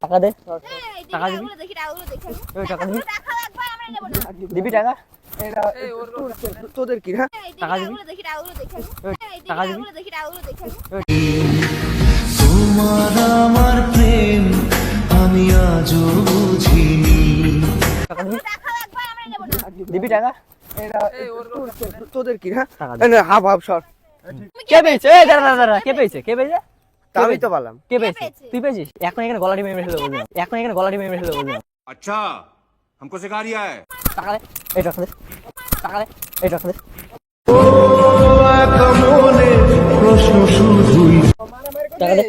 টাকা দে, টাকা দিবি, টাকা দিবি, দিবি টাকা, তোদের কি? হ্যাঁ, টাকা দিবি, টাকা দিবি। তোমার আমার প্রেম আমি আজও বুঝিনি। টাকা দিবি, দিবি টাকা, তোদের কি? হ্যাঁ, টাকা দে। হাফ হাফ সর। কে পেয়েছে? এই দাঁড়া দাঁড়া দাঁড়া, কে পেয়েছে? কে পেয়েছে? আমি তো পালাম। কে পেয়েছে? তুই পেয়েছিস? এখন এখানে গলাটি মেরে ফেলে বলবি না। এখন এখানে গলাটি মেরে ফেলে বলবি না। अच्छा हमको सिखा रिया है। টাকা দে, এই টাকা দে, টাকা দে, এই টাকা দে। প্রশ্ন শুধুই টাকা দে।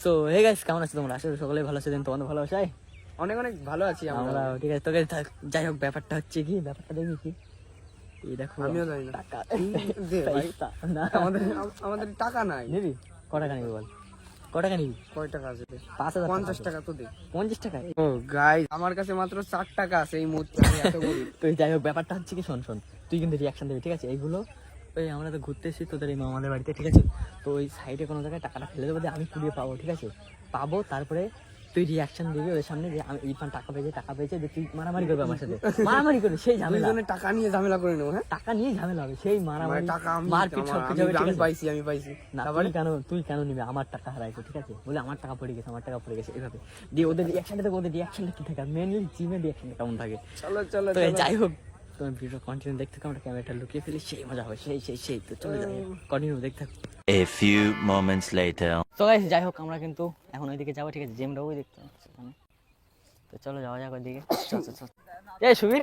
সো হে গাইস, কেমন আছো তোমরা? আশা করি সকলেই ভালো আছো। তোমাদের ভালো আছে? অনেক অনেক ভালো আছি আমরা ঠিক আছে। তোকে যাই হোক, ব্যাপারটা হচ্ছে কি, ব্যাপারটা দেখবি কি, এই দেখো আমিও জানি না। টাকা দে ভাই। পয়সা না, আমাদের টাকা নাই। নিবি? ক টাকা নিবি বল? ক টাকা নিবি? কয় টাকা আছে? 5,000 50 টাকা তো দে। 50 টাকা? ও গাইস, আমার কাছে মাত্র 4 টাকা আছে এই মুহূর্তে। আমি এত গরিব। তো যাই হোক, ব্যাপারটা হচ্ছে কি, শোন শোন, তুই কিন্তু রিয়াকশন দিবি, ঠিক আছে? এইগুলো ওই আমরা তো ঘুরতে এসেছি তোদের এই মামাদের বাড়িতে, ঠিক আছে? তো ওই সাইডে কোনো জায়গায় টাকাটা ফেলে দেবো, দিয়ে আমি কুড়িয়ে পাবো, ঠিক আছে? পাবো, তারপরে তুই রিয়াকশন দিবি ওদের সামনে যে আমি ইরফান টাকা পেয়েছে, যে তুই মারামারি করবে আমার সাথে, মারামারি করবি, সেই ঝামেলা, দুজনে টাকা নিয়ে ঝামেলা করে নেবো। হ্যাঁ, টাকা নিয়ে ঝামেলা হবে, সেই মারামারি, টাকা আমি মারপিট সব কিছু হবে, ঠিক আমি আছে? পাইছি, আমি পাইছি। না, তুই কেন নিবি? আমার টাকা হারাইছে, ঠিক আছে? বলে আমার টাকা পড়ে গেছে, আমার টাকা পড়ে গেছে, এভাবে দিয়ে ওদের রিয়াকশনটা দেখো, ওদের রিয়াকশনটা কি থাকে, মেনলি জিমের রিয়াকশনটা কেমন থাকে। চলো চলো তো চলো। যাই হোক, তুমি ভিডিও কন্টিনিউ দেখতে থাকো, আমরা ক্যামেরাটা লুকিয়ে ফেলি, সেই মজা হবে, সেই তো চলে যাই, কন্টিনিউ দেখতে থাকো। A few moments later. তো গাইস, যাই হোক, আমরা কিন্তু এখন ওইদিকে যাবো, ঠিক আছে? জিমটা ওই দেখতে সেখানে, তো চলো যাওয়া যাক ওইদিকে। চল চল চল। এই সুবীর,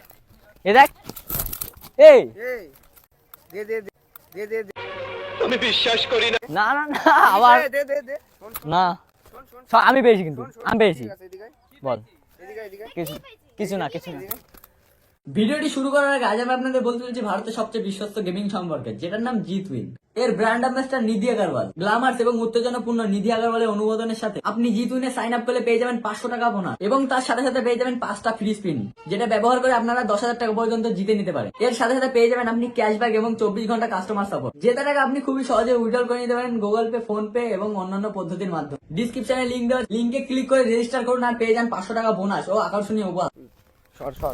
এ দেখ, এই এই দে দে দে দে দে দে। না না না, আবার দে দে দে। শোন না, শোন শোন। আমি পেয়েছি, কিন্তু আমি পেয়েছি। ঠিক আছে, এদিকে আয়, বল, এদিকে আয়, এদিকে আয়। কিছু না। ভিডিওটি শুরু করার আগে আজ আমি আপনাদের বলতে চাইছি ভারতের সবচেয়ে বিশ্বস্ত গেমিং সম্পর্কে, যেটার নাম জিতউইন। এর ব্র্যান্ড অ্যাম্বাসেডর নিধি আগারওয়াল। গ্ল্যামার্স এবং উত্তেজনাপূর্ণ নিধি আগারওয়ালের অনুমোদনের সাথে আপনি জিতউইনে সাইন আপ করলে পেয়ে যাবেন 500 টাকা বোনাস, এবং তার সাথে সাথে পেয়ে যাবেন 5টা ফ্রি স্পিন, যেটা ব্যবহার করে আপনারা 10,000 টাকা পর্যন্ত জিতে নিতে পারেন। এর সাথে সাথে পেয়ে যাবেন আপনি ক্যাশব্যাক এবং 24 ঘন্টা কাস্টমার সাপোর্ট, যেটা টাকা আপনি খুবই সহজে উইথড্রল করে নিতে পারেন গুগল পে, ফোন পে এবং অন্যান্য পদ্ধতির মাধ্যমে। ডিসক্রিপশনে লিংক দেওয়া, লিংকে ক্লিক করে রেজিস্টার করুন আর পেয়ে যান 500 টাকা বোনাস ও আকর্ষণীয় উপহার। সর সর।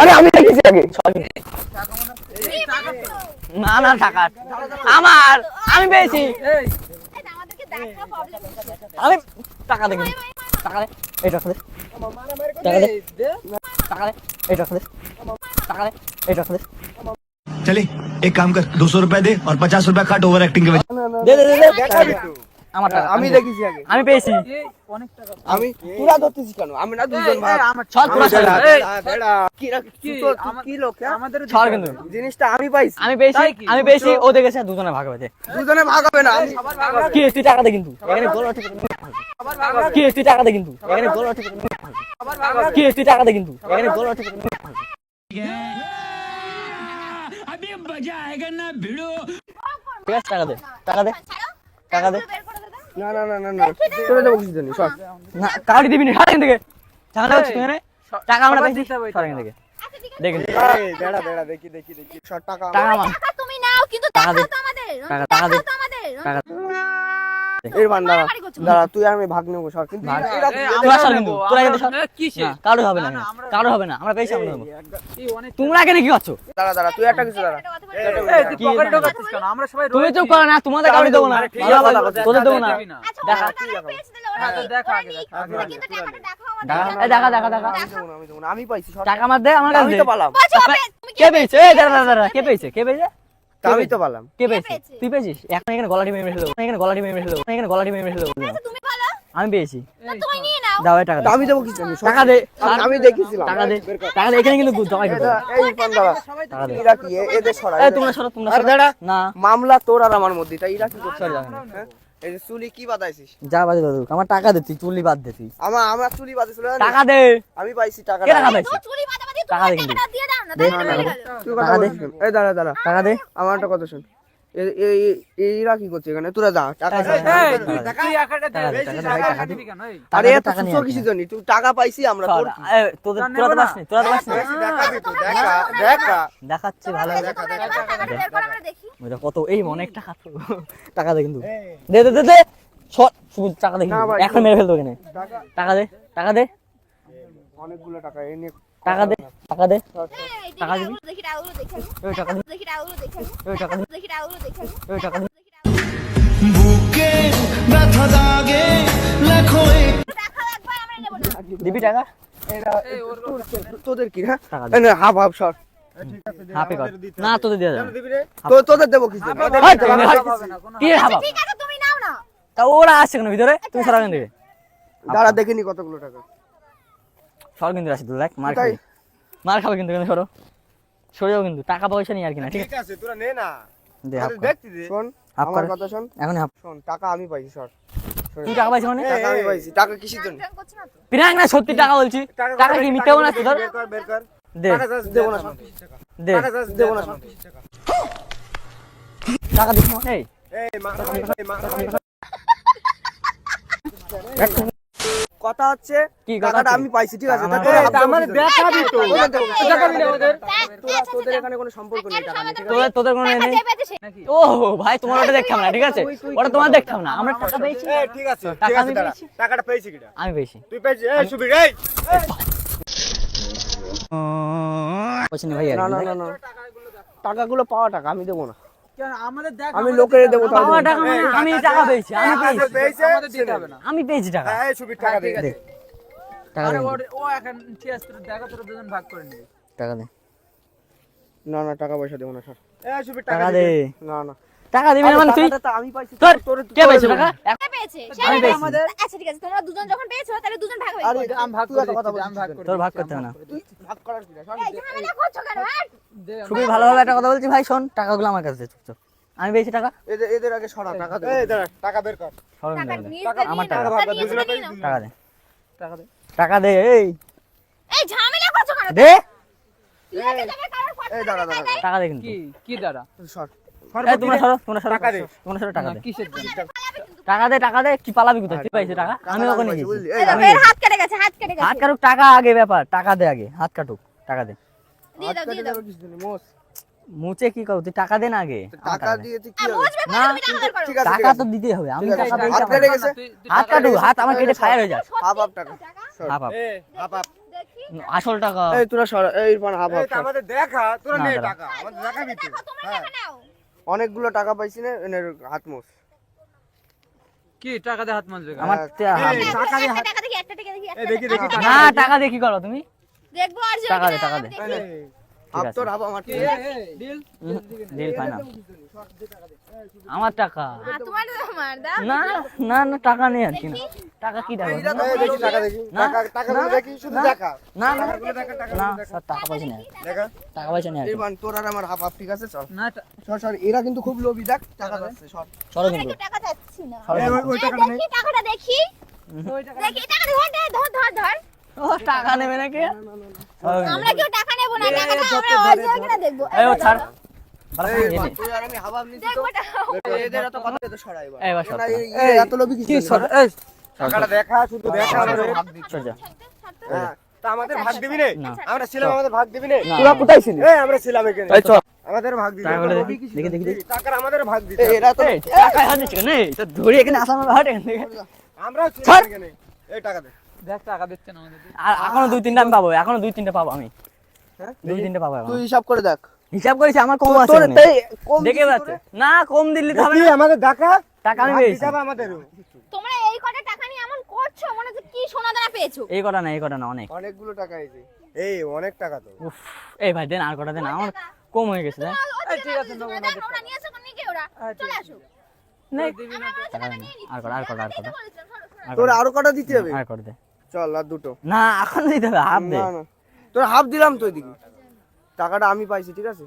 আরে আমি দেখেছি আগে, না না, টাকা আমার, আমি পেয়েছি, আমি টাকা দেখি, টাকা দে, এই টাকা দে, টাকা দে, টাকা দে, এই টাকা দে, টাকা দে, এই টাকা দে। चले एक काम कर 200 रुपए दे और 50 रुपए काट ओवर एक्टिंग के वजह। দে দে দে দে, দেখাবি তো। আমার টাকা আমি দেখেছি আগে। আমি পেয়েছি। আমি তোরা ধরতেছিস কেন? আমি না দুজন ভাগ। ছল পুরো ছল। কি রাখ কি কি লোক? আমাদের ছল কিন্তু জিনিসটা আমি পাইছি। আমি পেয়েছি, ও দেখেছে, দুজনে ভাগ হবে। দুজনে ভাগ হবে না। কি তুই টাকা দে, কিন্তু এখানে গোল ঠিক কি তুই টাকা দে, কিন্তু এখানে গোল ঠিক কি তুই টাকা দে, কিন্তু এখানে গোল ঠিক अभी मजा आएगा ना भिड़ो। ঠিক আছে, টাকা দে, টাকা দে, টাকা দে। না না না না না। তোরা দেবো কিছু জানি। সর। না, কাউরি দিবি না, সারা এখান থেকে, টাকা দাও এখানে, টাকা আমরা পেয়েছি, সারা এখান থেকে দেখেন। এই বেড়া বেড়া দেখি দেখি দেখি। সর টাকা। টাকা আমার, তুমি নাও, কিন্তু টাকা দে, দেখাও তো আমাদের। টাকা দে, দেখাও তো আমাদের। টাকা এই বান্দা দাঁড়া, তুই আর আমি ভাগ নেবো। সর। কিন্তু তোরা সর, কিন্তু তোরা এখান থেকে সর। না, কারো হবে না, কারো হবে না, আমরা পেয়েছি, আমরা নেবো। তোমরা এখানে কি করছো? দাঁড়া দাঁড়া, তুই একটা কিছু দাঁড়া। কি তুমি চুপ করো না, তোমাদের কাউরি দেবো না, তোদের দেবো না। দেখা, দেখা, দেখা, দেখা, আমি দেবো না, আমি পাইছি। সর। টাকা আমার দে, আমার কাছে আমি দে। তো পালাম। কে পেয়েছে? এই দাঁড়া দাঁড়া, কে পেয়েছে? কে পেয়েছে? আমি তো পালাম। কে পেয়েছে? তুই পেয়েছিস? এখন এখানে গলাটি মেরে ফেলবো, এখানে গলাটি মেরে ফেলবো, এখানে গলাটি মেরে ফেলবো। তুমি বলো, আমি পেয়েছি, তুমি নিয়ে নাও। দাও এই টাকা দে। আমি দেবো কিছু জানি। টাকা দে, আমি দেখেছিলাম। টাকা দে, টাকা দে, এখানে কিন্তু জমাই খেতে হবে। এই বান্দা টাকা দে। এরা কি এদের সরা? এই তোমরা সরো, তোমরা আর সরো। দাঁড়া, না, মামলা তোর আর আমার মধ্যে। তাই এরা কি করছে? সরে যাবে না। হ্যাঁ? এই যে চুলি কি বাদাইছিস? যা বাজে বাজে, আমার টাকা দে, তুই চুলি বাদ দে, তুই আমার চুলি বাদাইছিল না? টাকা দে। আমি পাইছি টাকা। কে টাকা পাইছে? তো চুরি বাদাবাদি টাকা তুমি দে কিন্তু। টাকাটা দিয়ে দাও না, দে, দাও টাকা না। দে। তুই কথা টাকা দে। বলিস কেন? এই দাঁড়া দাঁড়া, টাকা দে। আমার একটা কথা শোন। এরা কি করছে এখানে? তোরা যা টাকা দে। আরে এত টাকা নিয়ে সুস্থ কিছু জানি। তুই টাকা পাইছি আমরা তোর কি? তোরা তো পাসনি, তোরা তো পাসনি। দেখাবি তো, দেখা দেখা। দেখাচ্ছে ভালো, টাকাটা বের করো, আমরা দেখি। কত এই অনেক টাকা তো, টাকা দে কিন্তু, দে দে দে দে, সর শুধু টাকা দেখি না ভাই, এখন মেরে ফেলতো এখানে টাকা টাকা দে টাকা দে অনেকগুলো টাকা এই নিয়ে টাকা দে টাকা দে এই টাকা দিবি? টাকাগুলো দেখি টাকাগুলো দেখি আমি। ওই টাকা দে দেখি টাকাগুলো দেখি আমি। ওই টাকা দে দেখি টাকাগুলো দেখি আমি। ওই টাকা দে বুকে ব্যথা দাগে লেখো এক টাকা লাগবে আমরা নেব না। দিবি টাকা তোদের কি হ্যাঁ টাকা দে। এই নে, হাফ হাফ সর হাফে কর না তোদের দিয়ে যাবে তোদের দেবো কিছু কি হাবা ঠিক আছে তুমি নাও না। তা ওরা আসছে কেন ভিতরে তুমি সরা কেন দিবে দাঁড়া দেখিনি কতগুলো টাকা সর কিন্তু আসছে দেখ মার তাই? খাবে মার খাবে কিন্তু সরো সরে যাও কিন্তু টাকা পয়সা নিয়ে আর কি না ঠিক আছে আছে তোরা নে না দে হাফ কর। দেখছি দে শোন হাফ আমার করে। কথা শোন এখন হাফ শোন টাকা আমি পাইছি সর তুই টাকা পাইছিস মানে টাকা আমি পাইছি টাকা কিসের জন্য প্ল্যান করছ না তো। পিরাং না সত্যি টাকা বলছি টাকা কি মিথ্যা বলা তোর বের কর দে দেবো না সর দে দেবো না সর টাকা দিস না এই এই মা কথা হচ্ছে কি কথা টাকাটা হচ্ছে? আমি পাইছি ঠিক আছে আমার- তোরা এই, তা আমাদের দেখাবি তো দেখাবি না ওদের আচ্ছা, তোদের এখানে কোনো সম্পর্ক নেই টাকা নিয়ে, ঠিক আছে? তোদের তোদের কোনো টাকা নেই যে পেয়েছে সে। ও ভাই তোমার ওটা দেখতাম না ঠিক আছে ওটা তোমার দেখতাম না আমরা টাকা পেয়েছি এই ঠিক আছে টাকা ঠিক আমি আছে দাঁড়া পেয়েছি। টাকাটা পেয়েছি কিটা আমি পেয়েছি তুই পেয়েছিস এই সুবীর এই পছন্দ ভাই আর না কি। না না না টাকাগুলো পাওয়া টাকা আমি দেবো না আমি লোকের দেবো তাও পাওয়া দেবো টাকা মানে আমি টাকা পেয়েছি আমি পেয়েছি পেয়েছে আমি পেয়েছি টাকা এই সুবীর টাকা দে দে টাকা দে টাকা দে না না টাকা পয়সা দেবো না সর এই সুবীর টাকা টাকা দে দে না না টাকা দিবি না মানে তুই টাকাটা তো আমি পাইছি তোর তোর কে পেয়েছে টাকা কে পেয়েছে সে আমি পেয়েছি। আচ্ছা ঠিক আছে তোমরা দুজন যখন পেয়েছো তাহলে দুজন ভাগ আরে হয়ে আমি ভাগ করে কথা বলছি তোর ভাগ করতে হবে না তুই ভাগ করার কি না সর ঝামেলা করছো কেন হ্যাঁ? খুবই ভালোভাবে একটা কথা বলছি ভাই শোন টাকাগুলো আমার কাছে দে চুপচাপ আমি পেয়েছি টাকা এদের আগে সরা টাকা দে এই দাঁড়া টাকা বের কর সরো টাকা কিন্তু নিয়ে আমার দিয়ে টাকা। নাও, টাকা নিয়ে দিয়ে নাও। টাকা দে টাকা দে এই এই ঝামেলা করছো কেন দে লেগে যাবে কারোর পয়সা এই দাঁড়া দাঁড়া দাঁড়া, টাকা দে কিন্তু সর এই তোমরা সরো টাকা দে। তোমরা সরো টাকা দে টাকা দে কি পালাবি কোথায় তুই পাইছিস টাকা আমি টাকা ওখানে পাইছি, গেছি বুঝলি? এই দেখো, এর হাত কেটে গেছে হাত কেটে হাত গেছে কাটুক টাকা আগে ব্যাপার টাকা দে আগে হাত কাটুক টাকা দে দিয়ে দাও দিয়ে দাও কিছু নেই, মোস। মুচে কি করো তুই টাকা দে না আগে আমার টাকা দে। দিয়ে তুই কি আর হবে? বুঝবে না, তুমি টাকা বের করো ঠিক আছে, টাকা তো দিতে হবে আমি ঠিক আছে, টাকা পেয়েছি হাত আমার। কেটে গেছে হাত কাটুক হাত আমার কেটে ফায়ার হয়ে যাক হাফ হাফ টাকা সর। হাফ হাফ এই হাপ হাপ দেখি আসল টাকা এই তোরা সর এই ইরফান হাফ এই হাফ তা সর। আমাদের দেখা তোরা না, নে দাঁড়া। টাকা আমাদের দেখাবি তো দেখো তোমরা টাকা নাও অনেকগুলো টাকা পাইছি না এনে হাত মোস আমার এই, টাকা দে একটা টাকা দেখি একটা টাকা দেখি এই দেখি দেখি টাকা না টাকা দিয়ে কি করো তুমি দেখবো আর যে টাকা দে, টাকা দে। হাফ আছে। তোর হাফ আমার ডিল ফাইনাল আমার টাকা তোমার আমার দাও না না না টাকা নেই আর কি না টাকা কি টাকা এই দেখি টাকা দেখি না, টাকাগুলো না, দেখি শুধু না। দেখা না না টাকাগুলো দেখা না টাকাগুলো স্যার টাকা পয়সা নেই দেখা টাকা পয়সা নেই আর কি। ইরফান তোর আর আমার হাফ হাফ ঠিক আছে চল সর সর এরা কিন্তু খুব লোভী দেখ টাকা যাচ্ছে সর সরো আমরা কিন্তু কি টাকা চাচ্ছি না সরো এই, কিন্তু। ওই টাকাটা নেই দেখি টাকাটা দেখি দেখি টাকা ধর ধর ধর ধর ও টাকা নেবে নাকি সরো কিন্তু। আমরা কেউ টাকা নেব না টাকাটা আমরা অরিজিনাল কিনা দেখবো এই ও ছাড় বাড়া এই খাই ইরফান, নে। তুই আর আমি হাফ হাফ নিচ্ছি তো দেখবো টাকা এদের এত কথা তো সরাই এবার এই, এবার সর, না, সর। এই এত লোভী কি কিছু সর না। এই টাকাটা দেখা শুধু দেখা আমাদের সর যা হ্যাঁ, তা আমাদের ভাগ দিবি নে না। আমরা ছিলাম আমাদের ভাগ দিবি নে না। তোরা কোথায় ছিলি এই আমরা ছিলাম এখানে এই চল আমাদের ভাগ দিবি টাকাগুলো দেখি দেখি দেখি দেখি টাকার আমাদের ভাগ দিবি এই এরা তো এই টাকা হাত দিচ্ছে কেন এই তো ধরে এখানে আসাম হাট এখান থেকে আমরাও ছিলাম এখানে এই টাকা দে আর এখনো দুই তিনটা আমি পাবো এখনো দুই তিনটা পাবো আমি হ্যাঁ? দুই তিনটা পাবো এখন তুই হিসাব করে দেখ হিসাব করেছি আমার কম আছে তোর এখানে। তাই কম দেখে দিছিস যাচ্ছে না কম দিল্লি হবে দেখি না আমাদের টাকা টাকা আমি ভাগ পেয়েছি দিতে হবে আমাদের তোমরা এই কটা টাকা নিয়ে এমন করছো মনে হচ্ছে কি সোনা দানা পেয়েছো এই কটা না অনেক অনেকগুলো টাকা এসে এই অনেক টাকা তো উফ এই ভাই দেন আর কটা দেন আমার কম হয়ে গেছে দেন ঠিক আছে ওরা নিয়ে আসো নিয়ে গিয়ে ওরা চলে আসো নেই আমরা টাকা দেন আর কটা তোর আরো কটা দিতে হবে আর কটা দে চল আর দুটো না এখন দিতে হবে হাফ দে না না তোর হাফ দিলাম তো এদিকে টাকাটা আমি পাইছি ঠিক আছে